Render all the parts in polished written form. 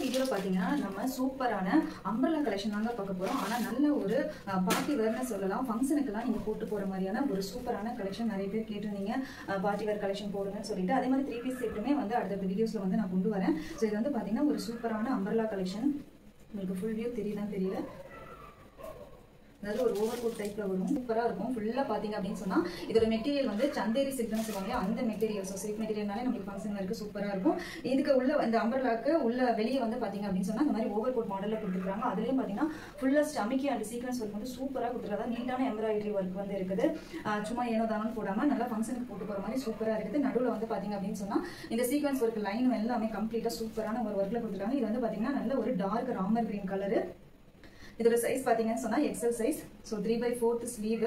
வீடியோல பாத்தீங்கன்னா நம்ம சூப்பரான அம்பர்லா கலெக்ஷன் தாங்க பார்க்க போறோம். ஆனா நல்ல ஒரு பார்ட்டி வேர்னு சொல்லலாம். ஃபங்க்ஷனுக்குலாம் நீங்க போட்டு போற மாதிரியான ஒரு சூப்பரான கலெக்ஷன் நிறைய பேர் கேட்டிருந்தீங்க. பார்ட்டி வேர் கலெக்ஷன் போடுங்கன்னு சொல்லிட்டு அதே மாதிரி 3 பீஸ் செட்டுமே வந்து அடுத்த வீடியோஸ்ல வந்து நான் கொண்டு வரேன். ஸோ இது வந்து பாத்தீங்கன்னா ஒரு சூப்பரான அம்பர்லா கலெக்ஷன். உங்களுக்கு ஃபுல் வியூ தெரியுதான்னு தெரியல. அதாவது ஒரு ஓவர் கோட் டைப்ல வரும். சூப்பரா இருக்கும். ஃபுல்லா பாத்தீங்க அப்படின்னு சொன்னா இதோட மெட்டீரியல் வந்து சந்தேரி சில்க்னு சொல்லுவாங்க. அந்த மெட்டீரியல் சில்க் மெட்டீரியல்னாலே நமக்கு ஃபங்க்ஷன் இருக்கு சூப்பரா இருக்கும். இதுக்கு உள்ள இந்த அம்பர்லாக்கு உள்ள வெளியே வந்து பாத்தீங்க அப்படின்னு சொன்னா இந்த மாதிரி ஓவர் கோட் மாடல்ல கொடுத்துருக்காங்க. அதுலயும் பாத்தீங்கன்னா ஃபுல்லா ஸ்டமிக்கி அண்ட் சீக்வன்ஸ் ஒர்க் வந்து சூப்பரா கொடுத்துருக்காங்க. நீட்டான எம்ப்ராய்டரி ஒர்க் வந்து இருக்குது. சும்மா ஏனோ தானோ போடாம நல்லா ஃபங்க்ஷனுக்கு போட்டு போற மாதிரி சூப்பரா இருக்குது. நடுவுல வந்து பாத்தீங்க அப்படின்னு சொன்னா இந்த சீக்வன்ஸ் ஒர்க் லைன் எல்லாமே கம்ப்ளீட்டா சூப்பரான ஒரு ஒர்க்ல கொடுத்துருக்காங்க. இது வந்து பாத்தீங்கன்னா நல்ல ஒரு டார்க் ராமர் கிரீன் கலரு. இதோட சைஸ் பாத்தீங்கன்னு சொன்னா எக்ஸல் சைஸ். So 3/4 sleeve.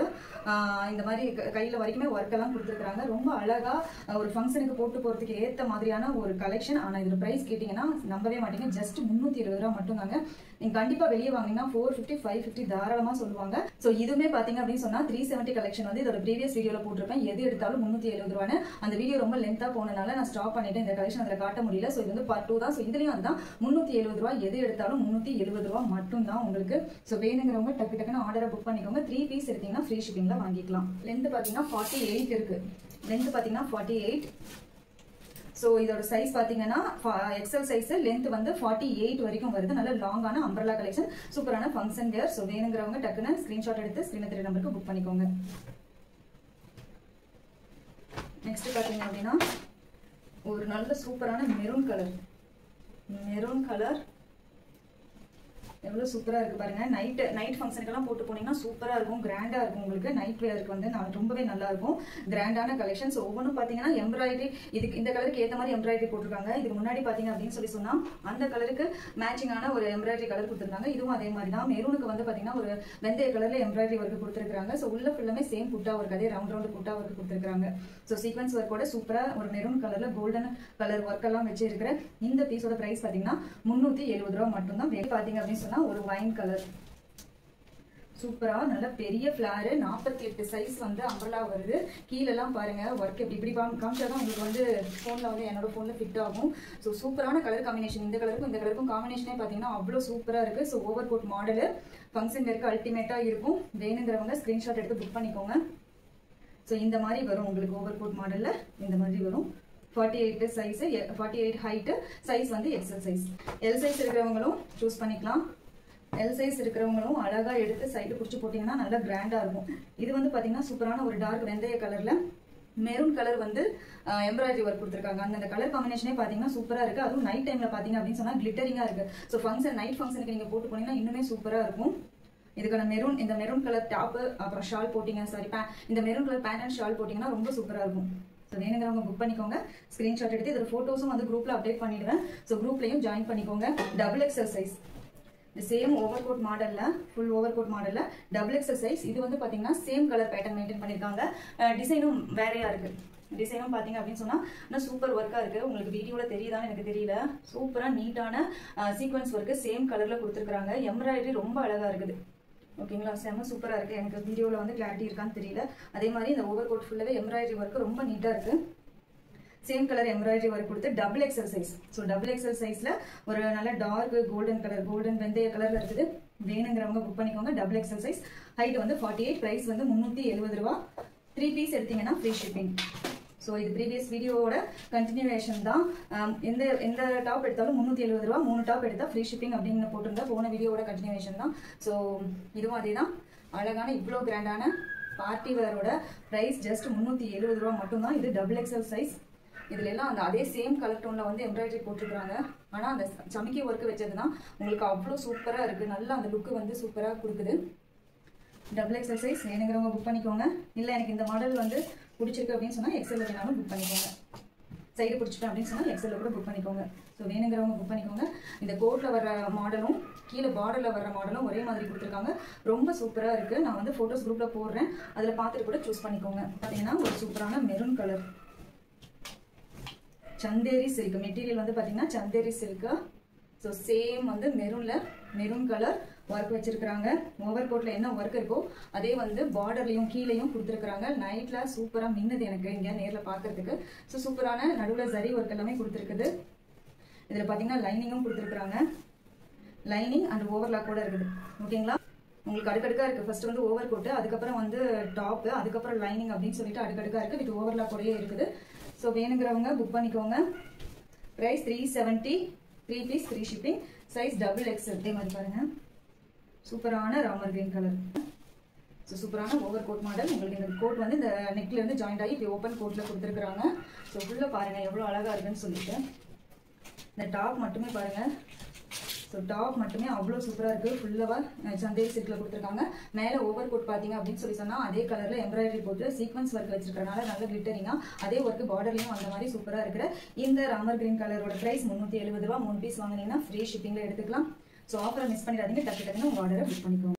இந்த மாதிரி கையில வரைக்குமே ஒர்க் எல்லாம் கொடுத்துருக்காங்க. ரொம்ப அழகா ஒரு ஃபங்க்ஷனுக்கு போட்டு போறதுக்கு ஏற்ற மாதிரியான ஒரு கலெக்ஷன். ஆனா இதோட பிரைஸ் கேட்டீங்கன்னா நம்பவே மாட்டீங்க. ஜஸ்ட் 320 ரூபா மட்டும் தாங்க. நீங்க கண்டிப்பா வெளியே வாங்கினா 450 550 தாராளமா சொல்லுவாங்க. ஸோ இதுவுமே பாத்தீங்க அப்படின்னு சொன்னா 370 கலெக்ஷன் வந்து இதோட ப்ரீவியஸ் வீடியோல போட்டிருப்பேன். எது எடுத்தாலும் 370 ரூபான்னு. அந்த வீடியோ ரொம்ப லென்த்தா போனனால நான் ஸ்டாப் பண்ணிட்டு இந்த கலெக்ஷன் அதுல காட்ட முடியல. ஸோ இது வந்து பார்ட் 2 தான். ஸோ இதுலயும் அதுதான் 370 ரூபா. எது எடுத்தாலும் 370 ரூபா மட்டும் தான் உங்களுக்கு. ஸோ வேணுங்கிறவங்க டக்கு டக்குன்னு ஆர்டரை புக் பண்ணிக்கோங்க. 3 பீஸ் எடுத்தீங்கன்னா ஃப்ரீ ஷிப்பிங்ல வாங்கிக்கலாம். லென்த் பாத்தீங்கன்னா 48 இருக்கு. லென்த் பாத்தீங்கன்னா 48. ஸோ இதோட சைஸ் பாத்தீங்கன்னா எக்ஸல் சைஸ். லென்த் வந்து 48 வரைக்கும் வருது. நல்ல லாங்கான அம்பர்லா கலெக்ஷன். சூப்பரான ஃபங்க்ஷன் வேர். ஸோ வேணுங்கிறவங்க டக்குன்னு ஸ்கிரீன்ஷாட் எடுத்து ஸ்கிரீன் 3 நம்பருக்கு புக் பண்ணிக்கோங்க. நெக்ஸ்ட் பாத்தீங்க அப்படின்னா ஒரு நல்ல சூப்பரான மெரூன் கலர். மெரூன் கலர் எவ்வளவு சூப்பரா இருக்கு பாருங்க. நைட் ஃபங்க்ஷனுக்கெல்லாம் போட்டு போனீங்கன்னா சூப்பரா இருக்கும். கிராண்டா இருக்கும். உங்களுக்கு நைட் வேருக்கு வந்து ரொம்பவே நல்லா இருக்கும். கிராண்டான கலெக்ஷன்ஸ். ஒவ்வொன்றும் பாத்தீங்கன்னா எம்ப்ராய்டரி இதுக்கு இந்த கலருக்கு ஏற்ற மாதிரி எம்ப்ராய்டரி போட்டிருக்காங்க. இதுக்கு முன்னாடி பாத்தீங்க அப்படின்னு சொன்னா அந்த கலருக்கு மேட்சிங்கான ஒரு எம்ப்ராய்டரி கலர் கொடுத்துருக்காங்க. இதுவும் அதே மாதிரி தான். மெரூனுக்கு வந்து பாத்தீங்கன்னா ஒரு வெந்தய கலர்ல எம்ப்ராய்டரி ஒர்க் கொடுத்துருக்காங்க. ஸோ உள்ள ஃபுல்லாமே சேம் புட்டா ஒர்க், அதே ரவுண்ட் புட்டா ஒர்க் கொடுத்துருக்காங்க. ஸோ சீக்வன்ஸ் ஒர்க்கோட சூப்பரா ஒரு மெரூன் கலர்ல கோல்டன் கலர் ஒர்க் எல்லாம் வச்சு இருக்கிற இந்த பீஸோட பிரைஸ் பாத்தீங்கன்னா 370 ரூபா மட்டும் தான். பாத்தீங்க அப்படின்னு ஒரு வைன் கலர் சூப்பரா நல்ல பெரிய ஃபிளார். 48 சைஸ் வந்து அம்பர்லா வருது. கீழெல்லாம் பாருங்க ஒர்க் இப்படி காமிச்சாதான் உங்களுக்கு வந்து போன்ல வந்து என்னோட போன்ல ஃபிட் ஆகும். ஸோ சூப்பரான கலர் காம்பினேஷன். இந்த கலருக்கும் காம்பினேஷனே பாத்தீங்கன்னா அவ்வளவு சூப்பரா இருக்கு. So over coat model function வேருக்கு அல்டிமேட்டா இருக்கும். வேணுங்கிறவங்க ஸ்கிரீன்ஷாட் எடுத்து புக் பண்ணிக்கோங்க. ஸோ இந்த மாதிரி வரும் உங்களுக்கு ஓவர் கோட் மாடல்ல இந்த மாதிரி வரும். 48 சைஸ், 48 ஹைட். சைஸ் வந்து எக்ஸல் சைஸ். எல் சைஸ் இருக்கிறவங்களும் சூஸ் பண்ணிக்கலாம். எல் சைஸ் இருக்கிறவங்களும் அழகா எடுத்து சைடு பிடிச்சி போட்டீங்கன்னா நல்லா கிராண்டா இருக்கும். இது வந்து பாத்தீங்கன்னா சூப்பரான ஒரு டார்க் வெந்தய கலர்ல மெரூன் கலர் வந்து எம்ப்ராய்டரி ஒர்க் கொடுத்துருக்காங்க. அந்த கலர் காம்பினேஷனே பாத்தீங்கன்னா சூப்பரா இருக்கு. அதுவும் நைட் டைம்ல பாத்தீங்க அப்படின்னு சொன்னா கிளிட்டரிங்கா இருக்கு. ஸோ நைட் ஃபங்க்ஷனுக்கு நீங்க போட்டு போனீங்கன்னா இன்னுமே சூப்பரா இருக்கும். இதுக்கான இந்த மெரூன் கலர் டாப் அப்புறம் ஷால் போட்டீங்க, இந்த maroon colour pant and shawl போட்டீங்கன்னா ரொம்ப சூப்பரா இருக்கும். ஸோ வேணுங்கிறவங்க புக் பண்ணிக்கோங்க. ஸ்கிரீன்ஷாட் எடுத்து இதோட போட்டோஸும் வந்து குரூப்ல அப்டேட் பண்ணிடுவேன். ஸோ குரூப்லயும் ஜாயின் பண்ணிக்கோங்க. Double XL size. Same over coat மாடல்ல, ஃபுல் ஓவர் கோட் மாடல்ல டபுள் எக்ஸல் சைஸ். இது வந்து பாத்தீங்கன்னா சேம் கலர் பேட்டர்ன் மெயின்டைன் பண்ணிருக்காங்க. டிசைனும் வேறையா இருக்கு. டிசைனும் பாத்தீங்க அப்படின்னு சொன்னா சூப்பர் ஒர்க்கா இருக்கு. உங்களுக்கு வீடியோல தெரியுதான்னு எனக்கு தெரியல. சூப்பரா நீட்டான சீக்வன்ஸ் ஒர்க் சேம் கலர்ல கொடுத்துருக்காங்க. எம்ப்ராய்டரி ரொம்ப அழகா இருக்குது. ஓகேங்களா? செம்ம சூப்பரா இருக்கு. எனக்கு வீடியோல வந்து கிளாரிட்டி இருக்கான்னு தெரியல. அதே மாதிரி இந்த ஓவர் கோட் ஃபுல்லாவே எம்ப்ராய்டரி ஒர்க் ரொம்ப நீட்டா இருக்கு. சேம் கலர் எம்ப்ராய்டரி ஒர்க் கொடுத்து double XL size. So double XL சைஸ்ல ஒரு நல்ல டார்க் கோல்டன் கலர், கோல்டன் வெந்தய கலர்ல இருக்குது. வேணுங்கிறவங்க புக் பண்ணிக்கோங்க. Double XL size. ஹைட் வந்து 48. பிரைஸ் வந்து 370 ரூபா. 3 பீஸ் எடுத்தீங்கன்னா ஃப்ரீ ஷிப்பிங். ஸோ இது ப்ரீவியஸ் வீடியோவோட கண்டினியூவேஷன் தான். எந்த டாப் எடுத்தாலும் 370 ரூபா. 3 டாப் எடுத்தா ஃப்ரீ ஷிப்பிங் அப்படின்னு போட்டிருந்தா போன வீடியோவோட கண்டினியூவேஷன் தான். ஸோ இதுவும் அதே தான். அழகான இவ்வளோ கிராண்டான பார்ட்டி வேரோட பிரைஸ் ஜஸ்ட் 370 ரூபா மட்டும் தான். இது டபுள் எக்ஸல் சைஸ். இதுல எல்லாம் அந்த அதே சேம் கலர் டோன்ல வந்து எம்ப்ராய்டரி போட்டுருக்காங்க. ஆனா அந்த சமிக்கி ஒர்க் வச்சதுன்னா உங்களுக்கு அவ்வளவு சூப்பரா இருக்கு. நல்லா அந்த லுக் வந்து சூப்பரா கொடுக்குது. Double XL size. வேணுங்கிறவங்க புக் பண்ணிக்கோங்க. இல்ல எனக்கு இந்த மாடல் வந்து பிடிச்சிருக்கு அப்படின்னு சொன்னா எக்ஸல் வேணாலும் புக் பண்ணிக்கோங்க. சைடு பிடிச்சிட்டேன் அப்படின்னு சொன்னா எக்ஸல்ல கூட புக் பண்ணிக்கோங்க. ஸோ வேணுங்கிறவங்க புக் பண்ணிக்கோங்க. இந்த கோட்ல வர்ற மாடலும் கீழே பார்டர்ல வர்ற மாடலும் ஒரே மாதிரி கொடுத்துருக்காங்க. ரொம்ப சூப்பரா இருக்கு. நான் வந்து போட்டோஸ் குரூப்ல போடுறேன். அதுல பார்த்துட்டு கூட சூஸ் பண்ணிக்கோங்க. பாத்தீங்கன்னா ஒரு சூப்பரான maroon colour Chanderi silk. Material வந்து பாத்தீங்கன்னா சந்தேரி சில்க். ஸோ சேம் வந்து மெரூன் கலர் ஒர்க் வச்சிருக்காங்க. ஓவர் கோட்ல என்ன ஒர்க் இருக்கோ அதே வந்து பார்டர்லயும் கீழேயும் கொடுத்துருக்காங்க. நைட்ல சூப்பரா மின்னுது எனக்கு இங்க நேர்ல பாக்குறதுக்கு. ஸோ சூப்பரான நடுவுல ஜரி ஒர்க் எல்லாமே கொடுத்துருக்குது. இதில் பார்த்தீங்கன்னா லைனிங்கும் கொடுத்துருக்குறாங்க. லைனிங் அண்ட் ஓவர்லாக் கூட இருக்குது. ஓகேங்களா? உங்களுக்கு அடுக்கடுக்கா இருக்கு. ஃபர்ஸ்ட் வந்து ஓவர் கோட், அதுக்கப்புறம் வந்து டாப், அதுக்கப்புறம் லைனிங் அப்படின்னு சொல்லிட்டு அடுக்கடுக்கா இருக்கு. வித் ஓவர்லாக் கூடயே இருக்குது. ஸோ வேணுங்கிறவங்க புக் பண்ணிக்கோங்க. Price 370, 3 piece free shipping. Size XXL. இதே மாதிரி பாருங்க, சூப்பரான ராமர் கிரீன் கலர். ஸோ சூப்பரான ஓவர் கோட் மாடல். உங்களுக்கு இந்த கோட் வந்து இந்த நெக்ல இருந்து ஜாயிண்ட் ஆகி இப்படி ஓப்பன் கோட்ல கொடுத்துருக்காங்க. ஸோ ஃபுல்லா பாருங்க எவ்வளோ அழகா இருக்குன்னு சொல்லிட்டு. இந்த டாப் மட்டுமே பாருங்க. ஸோ டாப் மட்டுமே அவ்வளோ சூப்பராக இருக்குது. ஃபுல்லாக சந்தேரி சில்கில் கொடுத்துருக்காங்க. மேலே ஓவர் கோட் பார்த்தீங்க அப்படின்னு சொல்லி சொன்னால் அதே கலரில் எம்ப்ராய்டரி போட்டு சீக்வன்ஸ் ஒர்க் வச்சிருக்கனால நல்ல கிளிட்டரிங்காக அதே ஒர்க்கு பார்டர்லையும் அந்த மாதிரி சூப்பராக இருக்கிற இந்த ராமர் கிரீன் கலரோட ப்ரைஸ் 370 ரூபா. 3 பீஸ் வாங்கினீங்கன்னா ஃப்ரீ ஷிப்பிங்கில் எடுத்துக்கலாம். ஸோ ஆஃபரை மிஸ் பண்ணிடாதீங்க. டக்கு டக்குன்னு உங்கள் ஆர்டரை புக் பண்ணிக்கோங்க.